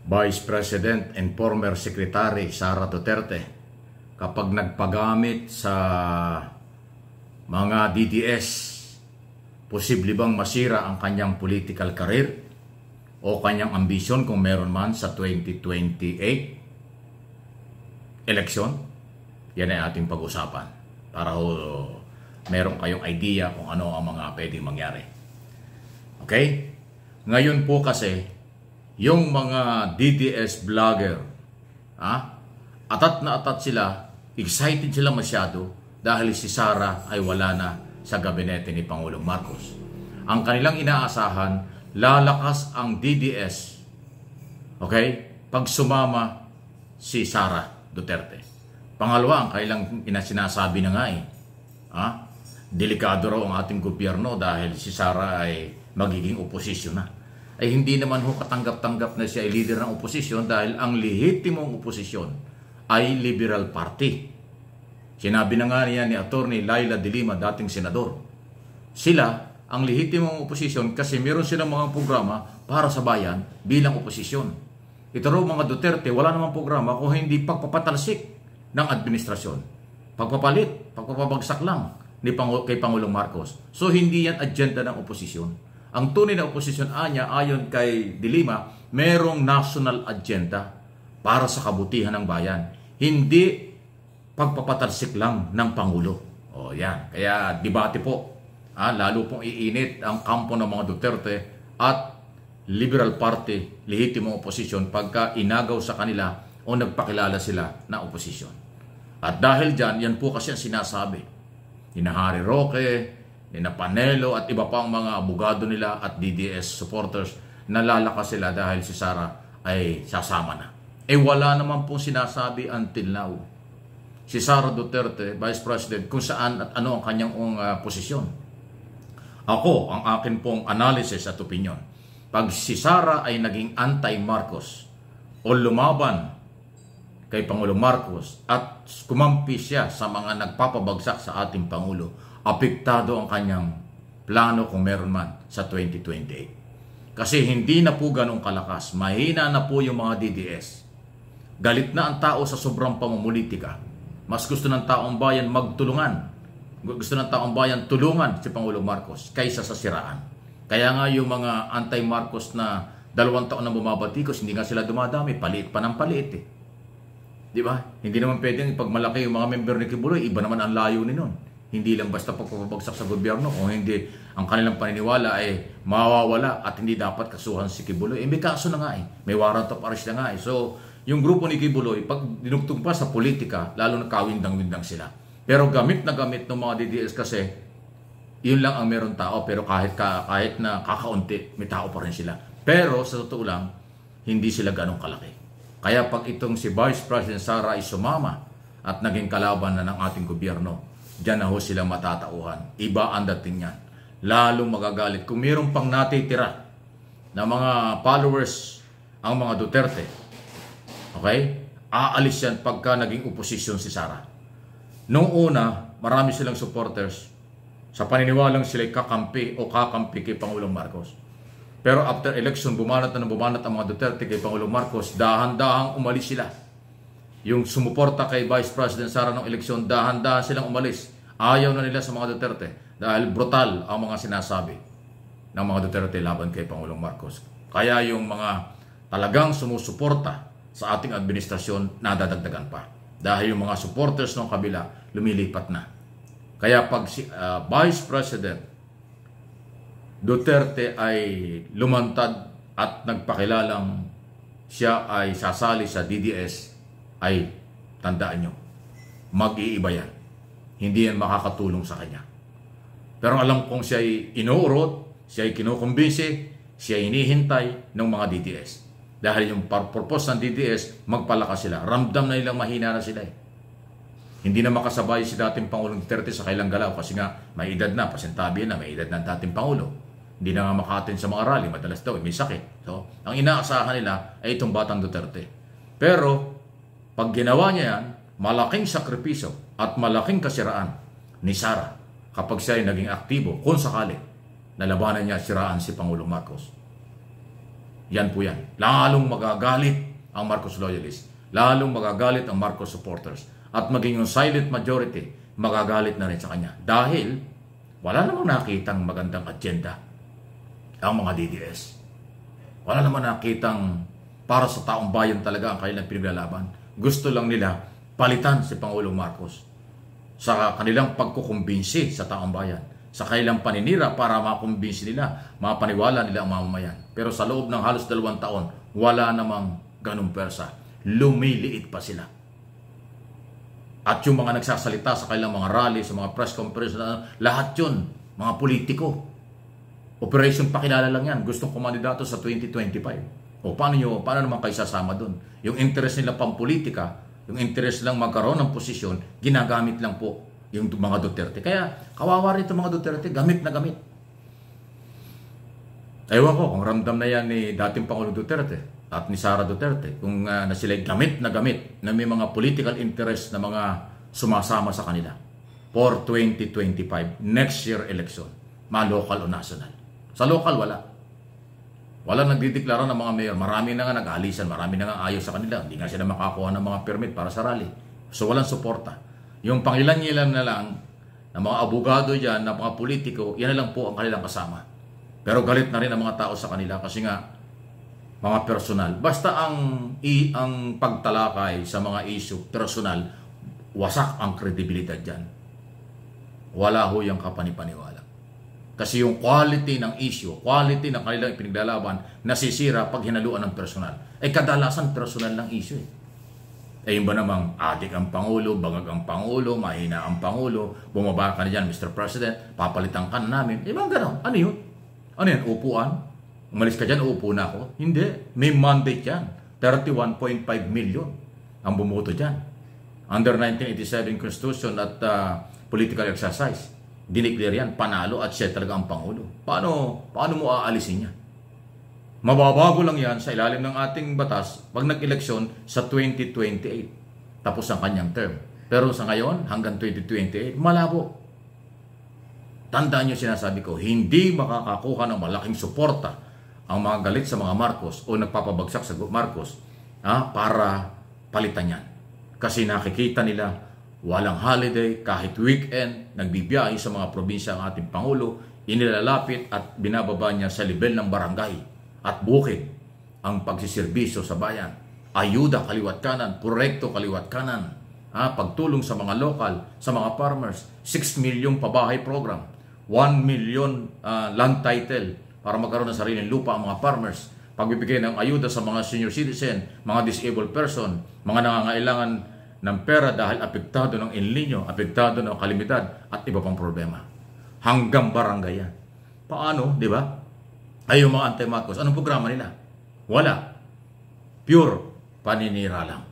Vice President and former Secretary Sara Duterte kapag nagpagamit sa mga DDS, posible bang masira ang kanyang political career o kanyang ambisyon kung meron man sa 2028 election? Yan ay ating pag-usapan para meron kayong idea kung ano ang mga pwedeng mangyari. Okay? Ngayon po kasi yung mga DDS vlogger, atat na atat sila, excited sila masyado dahil si Sara ay wala na sa gabinete ni Pangulong Marcos. Ang kanilang inaasahan, lalakas ang DDS, okay, pag sumama si Sara Duterte. Pangalawa, ang kailang sinasabi na nga delikado raw ang ating gobyerno dahil si Sara ay magiging oposisyon na. Ay hindi naman katanggap-tanggap na siya ay leader ng oposisyon dahil ang lehitimong oposisyon ay Liberal Party. Sinabi na nga niya ni Attorney Laila de Lima, dating senador. Sila ang lehitimong oposisyon kasi meron silang mga programa para sa bayan bilang oposisyon. Ito raw mga Duterte, wala namang programa kung hindi pagpapatalsik ng administrasyon. Pagpapabagsak lang kay Pangulong Marcos. So hindi yan agenda ng oposisyon. Ang tunay na oposisyon ayon kay de Lima, merong national agenda para sa kabutihan ng bayan. Hindi pagpapatalsik lang ng Pangulo. O yan. Kaya debate po. Lalo pong iinit ang kampo ng mga Duterte at Liberal Party, lehitimong oposisyon, pagka inagaw sa kanila o nagpakilala sila na oposisyon. At dahil dyan, yan po kasi ang sinasabi. Harry Roque, Panelo at iba pang mga abogado nila at DDS supporters, nalalakas sila dahil si Sara ay sasama na. Wala naman pong sinasabi until now si Sara Duterte, Vice President, kung saan at ano ang kanyang posisyon. Ako, ang akin pong analysis at opinion, pag si Sara ay naging anti-Marcos o lumaban kay Pangulong Marcos at kumampi siya sa mga nagpapabagsak sa ating Pangulo, apektado ang kanyang plano kung meron man sa 2028. Kasi hindi na po ganong kalakas. Mahina na po yung mga DDS. Galit na ang tao sa sobrang pamumulitika. Mas gusto ng taong bayan magtulungan. Gusto ng taong bayan tulungan si Pangulong Marcos kaysa sa siraan. Kaya nga yung mga anti-Marcos na 2 taon na bumabatikos, hindi nga sila dumadami. Paliit pa ng paliit eh. Di ba? Hindi naman pwedeng pag malaki yung mga member ni Kibuloy, iba naman ang layo ni nun. Hindi lang basta pagpapabagsak sa gobyerno, kung hindi ang kanilang paniniwala ay mawawala at hindi dapat kasuhan si Kibuloy. May kaso na nga may warrant of arrest na nga So, yung grupo ni Kibuloy, pag dinugtong pa sa politika, lalo na kawindang-windang sila. Pero gamit na gamit ng mga DDS kasi, yun lang ang meron tao. Pero kahit na kakaunti, may tao pa rin sila. Pero sa totoo lang, hindi sila ganong kalaki. Kaya pag itong si Vice President Sara ay sumama at naging kalaban na ng ating gobyerno, diyan na ho sila matatauhan. Iba ang dating yan. Lalong magagalit. Kung mayroon pang natitira na mga followers ang mga Duterte, okay? Aalis yan pagka naging oposisyon si Sara. Noong una, marami silang supporters sa paniniwalang sila'y kakampi kay Pangulong Marcos. Pero after election, bumanat ang mga Duterte kay Pangulong Marcos, dahan-dahang umalis sila. Yung sumuporta kay Vice President Sara ng eleksyon, dahan-dahan silang umalis. Ayaw na nila sa mga Duterte dahil brutal ang mga sinasabi ng mga Duterte laban kay Pangulong Marcos. Kaya yung mga talagang sumusuporta sa ating administrasyon, nadadagdagan pa. Dahil yung mga supporters ng kabila, lumilipat na. Kaya pag si Vice President Duterte ay lumantad at nagpakilalang siya ay sasali sa DDS, ay tandaan nyo, mag-iiba yan. Hindi yan makakatulong sa kanya. Pero alam kong siya ay inuurot, siya ay kinukumbinsi, siya ay hinihintay ng mga DDS. Dahil yung purpose ng DDS, magpalakas sila. Ramdam na nilang mahina na sila Hindi na makasabay si dating Pangulong Duterte sa kailang galaw kasi nga may edad na, pasintabi na, may edad na dating Pangulo. Hindi na nga maka-attend sa mga rally, madalas daw, may sakit. So, ang inaasahan nila ay itong batang Duterte. Pero, pag ginawa niya yan, malaking sakripisyo at malaking kasiraan ni Sara kapag siya ay naging aktibo, kung sakali, nalabanan niya siraan si Pangulong Marcos. Yan po yan. Lalong magagalit ang Marcos loyalists. Lalong magagalit ang Marcos supporters. At maging yung silent majority, magagalit na rin sa kanya. Dahil wala namang nakitang magandang agenda ang mga DDS. Wala namang nakitang para sa taong bayan talaga ang kanilang pinaglalaban. Gusto lang nila palitan si Pangulong Marcos sa kanilang pagkukumbinsi sa taong bayan, sa kanilang paninira para makumbinsi nila, mapaniwala nila ang mamamayan. Pero sa loob ng halos 2 taon, wala namang ganung persa. Lumiliit pa sila. At yung mga nagsasalita sa kanilang mga rally, sa mga press conference, lahat yun, mga politiko. Operation pakilala lang yan. Gustong kumandidato sa 2025. O paano naman kayo sasama dun? Yung interest nila pampolitika, yung interest lang magkaroon ng posisyon, ginagamit lang po yung mga Duterte. Kaya kawawa rin itong mga Duterte, gamit na gamit. Ewan ko kung ramdam na yan ni dating Pangulong Duterte at ni Sara Duterte, kung na sila'y gamit na may mga political interest na mga sumasama sa kanila for 2025, next year election, ma-local o national. Sa local, wala. Wala nagdideklara ng mga mayor. Marami na nga nag-aalisan, marami na nga ayaw sa kanila. Hindi nga sila makakuha ng mga permit para sa rally. So walang suporta. Yung pangilan-ilan na lang ng mga abogado dyan, ng mga politiko, yan na lang po ang kanilang kasama. Pero galit na rin ang mga tao sa kanila kasi nga mga personal. Basta ang pagtalakay sa mga issue personal, wasak ang kredibilidad dyan. Wala ho yung kapanipaniwala. Kasi yung quality ng issue, quality ng kanilang ipinaglalaban, nasisira pag hinaluan ng personal. Kadalasan personal ng issue. Yun ba namang adik ang Pangulo, bangag ang Pangulo, mahina ang Pangulo, bumaba ka na dyan, Mr. President, papalitan ka na namin. Bang gano'n? Ano yun? Ano yan? Upuan? Umalis ka dyan, uupo na ako? Hindi. May mandate yan. 31.5 million ang bumoto dyan. Under 1987 Constitution at political exercise. Dineclare yan, panalo at siya talaga ang Pangulo. Paano mo aalisin yan? Mababago lang yan sa ilalim ng ating batas pag nag-eleksyon sa 2028. Tapos ang kanyang term. Pero sa ngayon, hanggang 2028, malabo. Tandaan nyo sinasabi ko, hindi makakakuha ng malaking suporta ang mga galit sa mga Marcos o nagpapabagsak sa Marcos para palitan yan. Kasi nakikita nila, walang holiday, kahit weekend, nagbibiyahe sa mga probinsya ang ating Pangulo, inilalapit at binababa niya sa level ng barangay at bukid ang pagsiservisyo sa bayan. Ayuda kaliwat kanan, proyekto kaliwat kanan, pagtulong sa mga lokal, sa mga farmers, 6 million pabahay program, 1 million land title para magkaroon ng sariling lupa ang mga farmers, pagbibigay ng ayuda sa mga senior citizen, mga disabled person, mga nangangailangan ng pera dahil apektado ng El Nino, apektado ng kalamidad at iba pang problema. Hanggang barangay yan. Paano, di ba? Ay yung mga anti-Marcos, anong programa nila? Wala. Pure paninira lang.